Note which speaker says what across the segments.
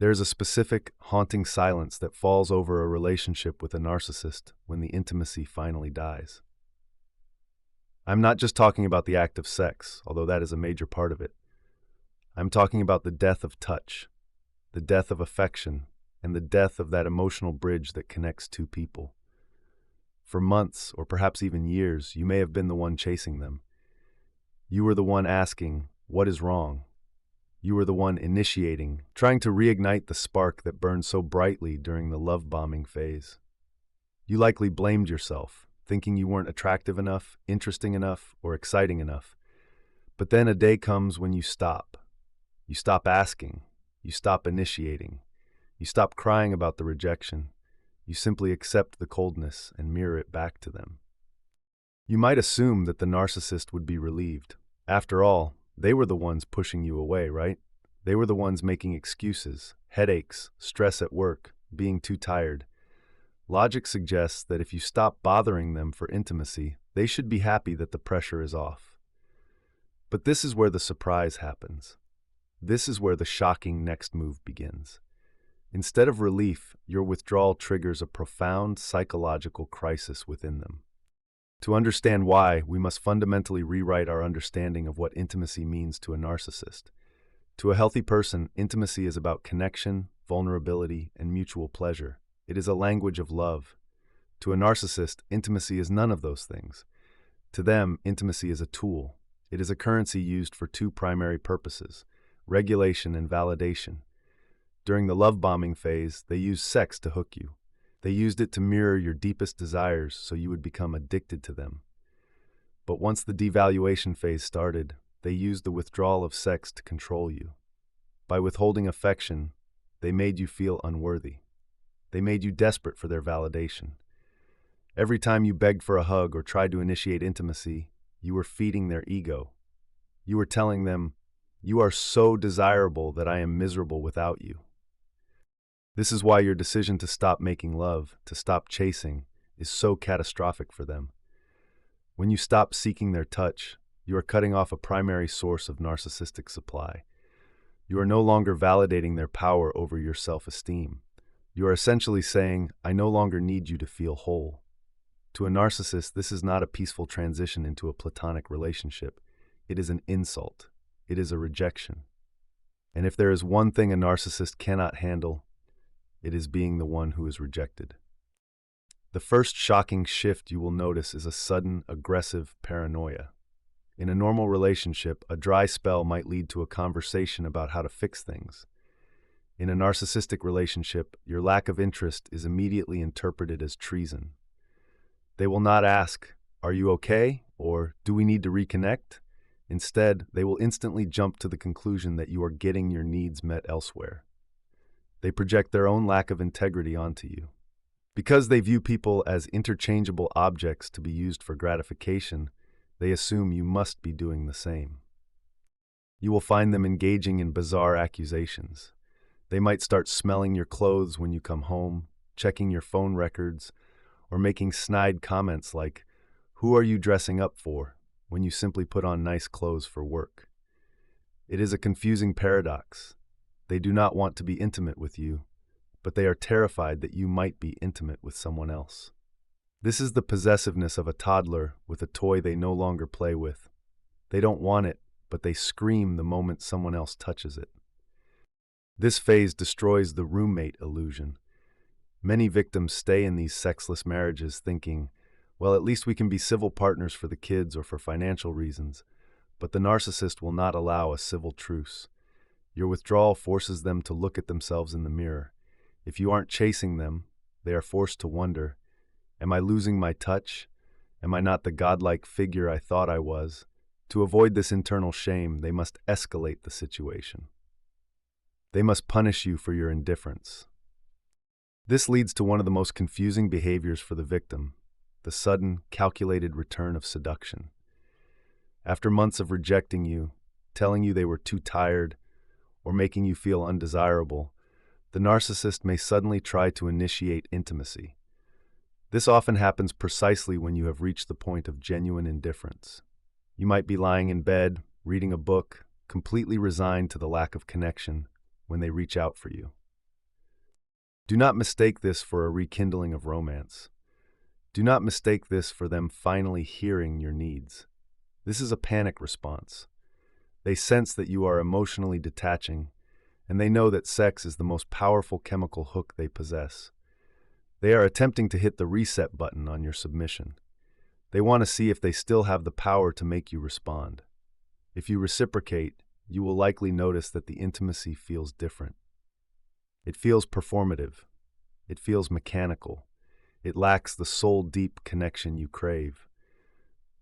Speaker 1: There is a specific, haunting silence that falls over a relationship with a narcissist when the intimacy finally dies. I'm not just talking about the act of sex, although that is a major part of it. I'm talking about the death of touch, the death of affection, and the death of that emotional bridge that connects two people. For months, or perhaps even years, you may have been the one chasing them. You were the one asking, "What is wrong?" You were the one initiating, trying to reignite the spark that burned so brightly during the love bombing phase. You likely blamed yourself, thinking you weren't attractive enough, interesting enough, or exciting enough. But then a day comes when you stop. You stop asking. You stop initiating. You stop crying about the rejection. You simply accept the coldness and mirror it back to them. You might assume that the narcissist would be relieved. After all, they were the ones pushing you away, right? They were the ones making excuses, headaches, stress at work, being too tired. Logic suggests that if you stop bothering them for intimacy, they should be happy that the pressure is off. But this is where the surprise happens. This is where the shocking next move begins. Instead of relief, your withdrawal triggers a profound psychological crisis within them. To understand why, we must fundamentally rewrite our understanding of what intimacy means to a narcissist. To a healthy person, intimacy is about connection, vulnerability, and mutual pleasure. It is a language of love. To a narcissist, intimacy is none of those things. To them, intimacy is a tool. It is a currency used for two primary purposes: regulation and validation. During the love bombing phase, they used sex to hook you. They used it to mirror your deepest desires so you would become addicted to them. But once the devaluation phase started, they used the withdrawal of sex to control you. By withholding affection, they made you feel unworthy. They made you desperate for their validation. Every time you begged for a hug or tried to initiate intimacy, you were feeding their ego. You were telling them, "You are so desirable that I am miserable without you." This is why your decision to stop making love, to stop chasing, is so catastrophic for them. When you stop seeking their touch, you are cutting off a primary source of narcissistic supply. You are no longer validating their power over your self-esteem. You are essentially saying, "I no longer need you to feel whole." To a narcissist, this is not a peaceful transition into a platonic relationship. It is an insult. It is a rejection. And if there is one thing a narcissist cannot handle, it is being the one who is rejected. The first shocking shift you will notice is a sudden, aggressive paranoia. In a normal relationship, a dry spell might lead to a conversation about how to fix things. In a narcissistic relationship, your lack of interest is immediately interpreted as treason. They will not ask, "Are you okay?" or "Do we need to reconnect?" Instead, they will instantly jump to the conclusion that you are getting your needs met elsewhere. They project their own lack of integrity onto you. Because they view people as interchangeable objects to be used for gratification, they assume you must be doing the same. You will find them engaging in bizarre accusations. They might start smelling your clothes when you come home, checking your phone records, or making snide comments like, "Who are you dressing up for?" when you simply put on nice clothes for work. It is a confusing paradox. They do not want to be intimate with you, but they are terrified that you might be intimate with someone else. This is the possessiveness of a toddler with a toy they no longer play with. They don't want it, but they scream the moment someone else touches it. This phase destroys the roommate illusion. Many victims stay in these sexless marriages thinking, "Well, at least we can be civil partners for the kids or for financial reasons." But the narcissist will not allow a civil truce. Your withdrawal forces them to look at themselves in the mirror. If you aren't chasing them, they are forced to wonder, "Am I losing my touch? Am I not the godlike figure I thought I was?" To avoid this internal shame, they must escalate the situation. They must punish you for your indifference. This leads to one of the most confusing behaviors for the victim: the sudden, calculated return of seduction. After months of rejecting you, telling you they were too tired, or making you feel undesirable, the narcissist may suddenly try to initiate intimacy. This often happens precisely when you have reached the point of genuine indifference. You might be lying in bed, reading a book, completely resigned to the lack of connection, when they reach out for you. Do not mistake this for a rekindling of romance. Do not mistake this for them finally hearing your needs. This is a panic response. They sense that you are emotionally detaching, and they know that sex is the most powerful chemical hook they possess. They are attempting to hit the reset button on your submission. They want to see if they still have the power to make you respond. If you reciprocate, you will likely notice that the intimacy feels different. It feels performative. It feels mechanical. It lacks the soul-deep connection you crave.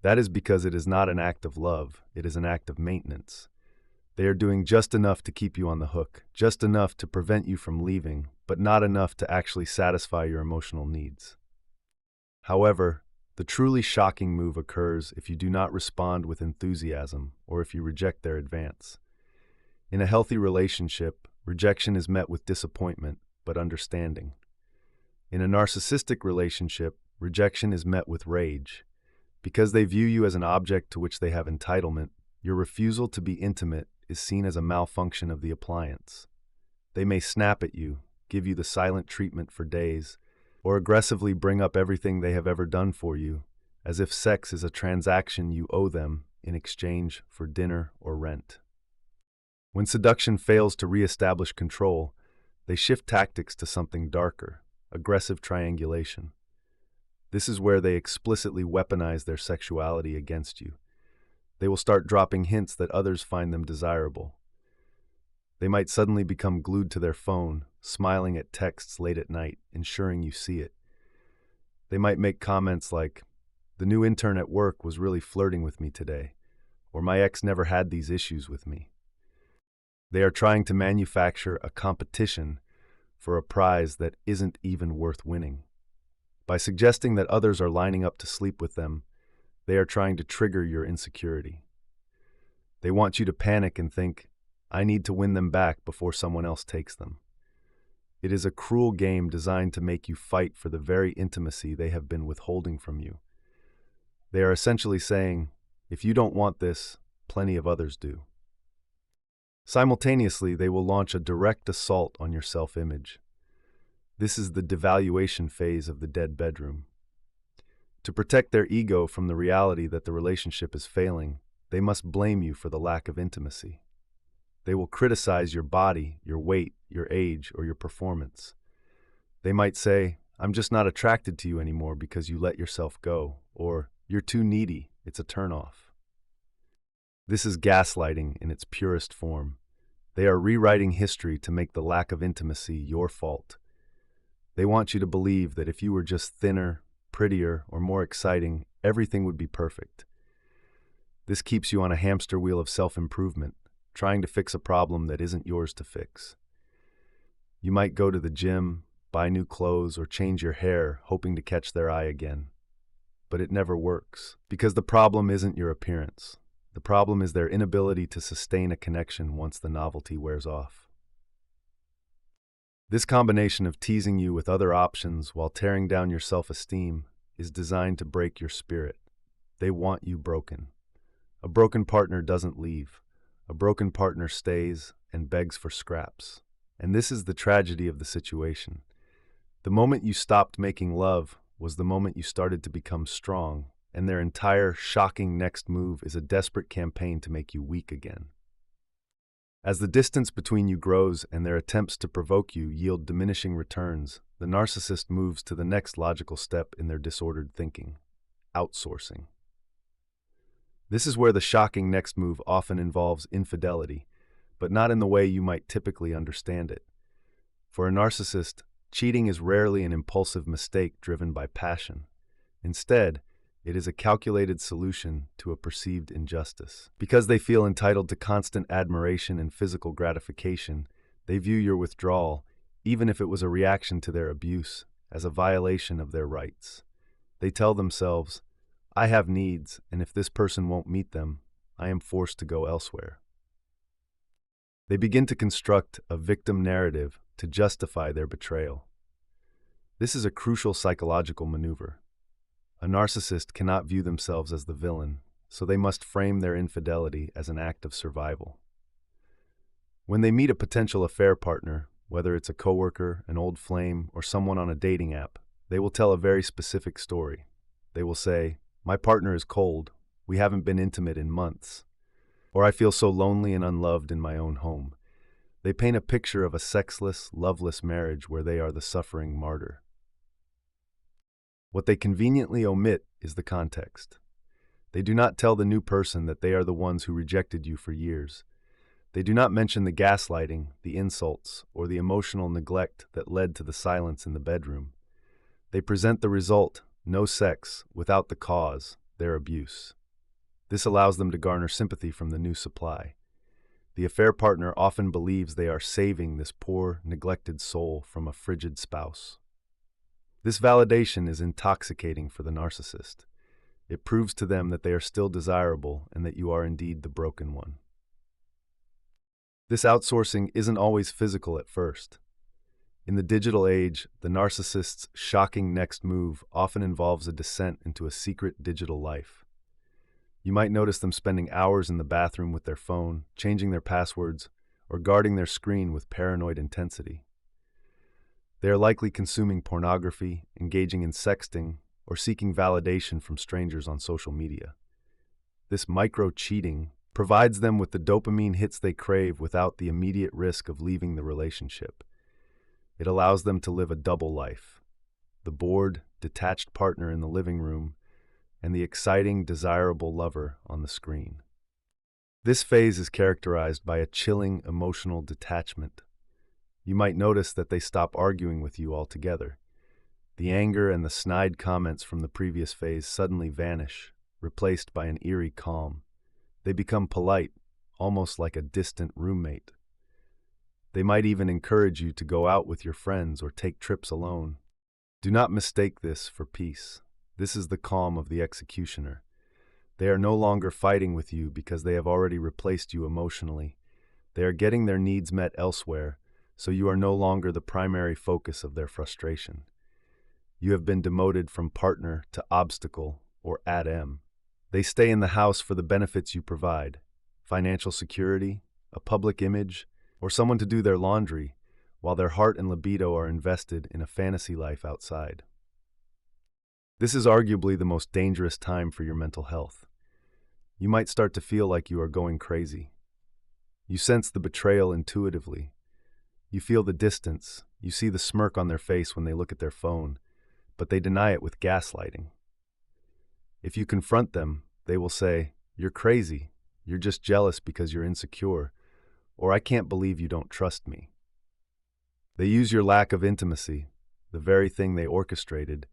Speaker 1: That is because it is not an act of love, it is an act of maintenance. They are doing just enough to keep you on the hook, just enough to prevent you from leaving, but not enough to actually satisfy your emotional needs. However, the truly shocking move occurs if you do not respond with enthusiasm or if you reject their advance. In a healthy relationship, rejection is met with disappointment, but understanding. In a narcissistic relationship, rejection is met with rage. Because they view you as an object to which they have entitlement, your refusal to be intimate is seen as a malfunction of the appliance. They may snap at you, give you the silent treatment for days, or aggressively bring up everything they have ever done for you, as if sex is a transaction you owe them in exchange for dinner or rent. When seduction fails to re-establish control, they shift tactics to something darker, aggressive triangulation. This is where they explicitly weaponize their sexuality against you. They will start dropping hints that others find them desirable. They might suddenly become glued to their phone, smiling at texts late at night, ensuring you see it. They might make comments like, "The new intern at work was really flirting with me today," or "My ex never had these issues with me." They are trying to manufacture a competition for a prize that isn't even worth winning. By suggesting that others are lining up to sleep with them, they are trying to trigger your insecurity. They want you to panic and think, "I need to win them back before someone else takes them." It is a cruel game designed to make you fight for the very intimacy they have been withholding from you. They are essentially saying, "If you don't want this, plenty of others do." Simultaneously, they will launch a direct assault on your self-image. This is the devaluation phase of the dead bedroom. To protect their ego from the reality that the relationship is failing, they must blame you for the lack of intimacy. They will criticize your body, your weight, your age, or your performance. They might say, "I'm just not attracted to you anymore because you let yourself go," or "You're too needy, it's a turnoff." This is gaslighting in its purest form. They are rewriting history to make the lack of intimacy your fault. They want you to believe that if you were just thinner, prettier, or more exciting, everything would be perfect. This keeps you on a hamster wheel of self-improvement, trying to fix a problem that isn't yours to fix. You might go to the gym, buy new clothes, or change your hair, hoping to catch their eye again. But it never works, because the problem isn't your appearance. The problem is their inability to sustain a connection once the novelty wears off. This combination of teasing you with other options while tearing down your self-esteem is designed to break your spirit. They want you broken. A broken partner doesn't leave. A broken partner stays and begs for scraps. And this is the tragedy of the situation. The moment you stopped making love was the moment you started to become strong, and their entire shocking next move is a desperate campaign to make you weak again. As the distance between you grows and their attempts to provoke you yield diminishing returns, the narcissist moves to the next logical step in their disordered thinking: outsourcing. This is where the shocking next move often involves infidelity, but not in the way you might typically understand it. For a narcissist, cheating is rarely an impulsive mistake driven by passion. Instead, it is a calculated solution to a perceived injustice. Because they feel entitled to constant admiration and physical gratification, they view your withdrawal, even if it was a reaction to their abuse, as a violation of their rights. They tell themselves, "I have needs, and if this person won't meet them, I am forced to go elsewhere." They begin to construct a victim narrative to justify their betrayal. This is a crucial psychological maneuver. A narcissist cannot view themselves as the villain, so they must frame their infidelity as an act of survival. When they meet a potential affair partner, whether it's a coworker, an old flame, or someone on a dating app. They will tell a very specific story. They will say, "My partner is cold. We haven't been intimate in months." Or, "I feel so lonely and unloved in my own home." They paint a picture of a sexless, loveless marriage where they are the suffering martyr. What they conveniently omit is the context. They do not tell the new person that they are the ones who rejected you for years. They do not mention the gaslighting, the insults, or the emotional neglect that led to the silence in the bedroom. They present the result, no sex, without the cause, their abuse. This allows them to garner sympathy from the new supply. The affair partner often believes they are saving this poor, neglected soul from a frigid spouse. This validation is intoxicating for the narcissist. It proves to them that they are still desirable and that you are indeed the broken one. This outsourcing isn't always physical at first. In the digital age, the narcissist's shocking next move often involves a descent into a secret digital life. You might notice them spending hours in the bathroom with their phone, changing their passwords, or guarding their screen with paranoid intensity. They are likely consuming pornography, engaging in sexting, or seeking validation from strangers on social media. This micro-cheating provides them with the dopamine hits they crave without the immediate risk of leaving the relationship. It allows them to live a double life: the bored, detached partner in the living room and the exciting, desirable lover on the screen. This phase is characterized by a chilling emotional detachment. You might notice that they stop arguing with you altogether. The anger and the snide comments from the previous phase suddenly vanish, replaced by an eerie calm. They become polite, almost like a distant roommate. They might even encourage you to go out with your friends or take trips alone. Do not mistake this for peace. This is the calm of the executioner. They are no longer fighting with you because they have already replaced you emotionally. They are getting their needs met elsewhere, so you are no longer the primary focus of their frustration. You have been demoted from partner to obstacle, or ADM. They stay in the house for the benefits you provide: financial security, a public image, or someone to do their laundry, while their heart and libido are invested in a fantasy life outside. This is arguably the most dangerous time for your mental health. You might start to feel like you are going crazy. You sense the betrayal intuitively. You feel the distance. You see the smirk on their face when they look at their phone, but they deny it with gaslighting. If you confront them, they will say, "You're crazy. You're just jealous because you're insecure," or "I can't believe you don't trust me." They use your lack of intimacy, the very thing they orchestrated,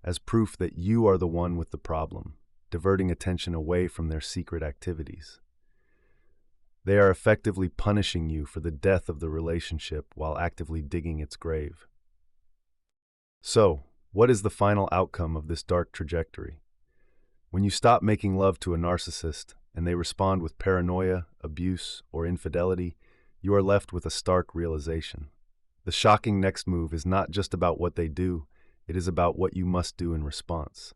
Speaker 1: as proof that you are the one with the problem, diverting attention away from their secret activities. They are effectively punishing you for the death of the relationship while actively digging its grave. So, what is the final outcome of this dark trajectory? When you stop making love to a narcissist and they respond with paranoia, abuse, or infidelity, you are left with a stark realization. The shocking next move is not just about what they do, it is about what you must do in response.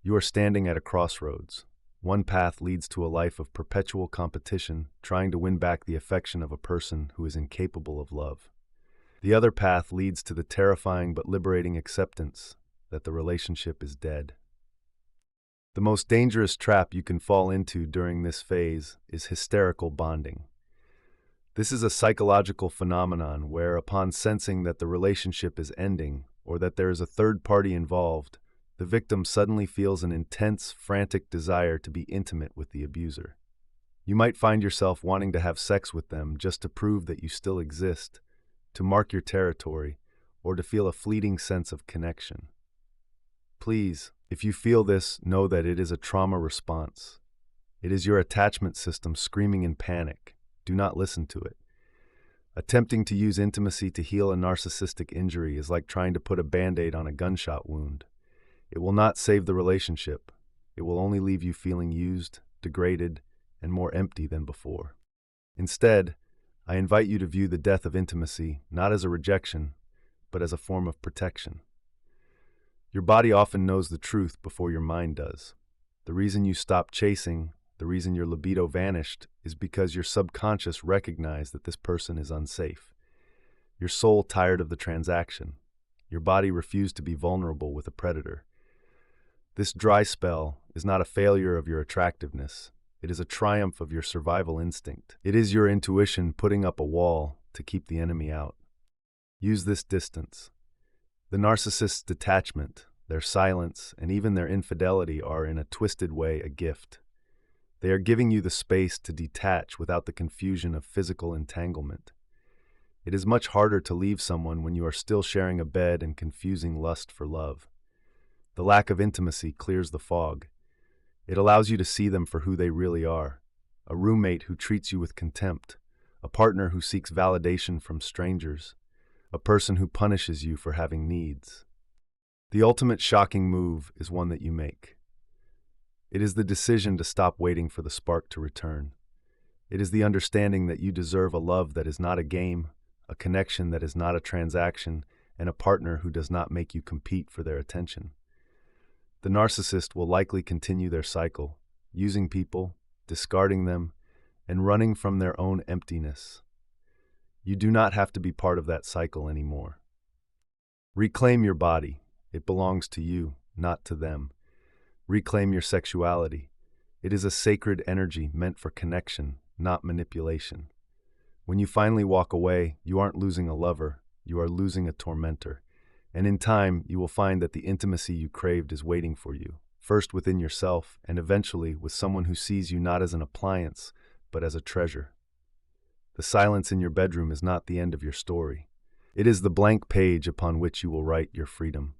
Speaker 1: You are standing at a crossroads. One path leads to a life of perpetual competition, trying to win back the affection of a person who is incapable of love. The other path leads to the terrifying but liberating acceptance that the relationship is dead. The most dangerous trap you can fall into during this phase is hysterical bonding. This is a psychological phenomenon where, upon sensing that the relationship is ending or that there is a third party involved, the victim suddenly feels an intense, frantic desire to be intimate with the abuser. You might find yourself wanting to have sex with them just to prove that you still exist, to mark your territory, or to feel a fleeting sense of connection. Please, if you feel this, know that it is a trauma response. It is your attachment system screaming in panic. Do not listen to it. Attempting to use intimacy to heal a narcissistic injury is like trying to put a band-aid on a gunshot wound. It will not save the relationship. It will only leave you feeling used, degraded, and more empty than before. Instead, I invite you to view the death of intimacy not as a rejection, but as a form of protection. Your body often knows the truth before your mind does. The reason you stopped chasing, the reason your libido vanished, is because your subconscious recognized that this person is unsafe. Your soul tired of the transaction. Your body refused to be vulnerable with a predator. This dry spell is not a failure of your attractiveness. It is a triumph of your survival instinct. It is your intuition putting up a wall to keep the enemy out. Use this distance. The narcissist's detachment, their silence, and even their infidelity are in a twisted way a gift. They are giving you the space to detach without the confusion of physical entanglement. It is much harder to leave someone when you are still sharing a bed and confusing lust for love. The lack of intimacy clears the fog. It allows you to see them for who they really are. A roommate who treats you with contempt, a partner who seeks validation from strangers, a person who punishes you for having needs. The ultimate shocking move is one that you make. It is the decision to stop waiting for the spark to return. It is the understanding that you deserve a love that is not a game, a connection that is not a transaction, and a partner who does not make you compete for their attention. The narcissist will likely continue their cycle, using people, discarding them, and running from their own emptiness. You do not have to be part of that cycle anymore. Reclaim your body. It belongs to you, not to them. Reclaim your sexuality. It is a sacred energy meant for connection, not manipulation. When you finally walk away, you aren't losing a lover, you are losing a tormentor. And in time, you will find that the intimacy you craved is waiting for you, first within yourself, and eventually with someone who sees you not as an appliance, but as a treasure. The silence in your bedroom is not the end of your story. It is the blank page upon which you will write your freedom.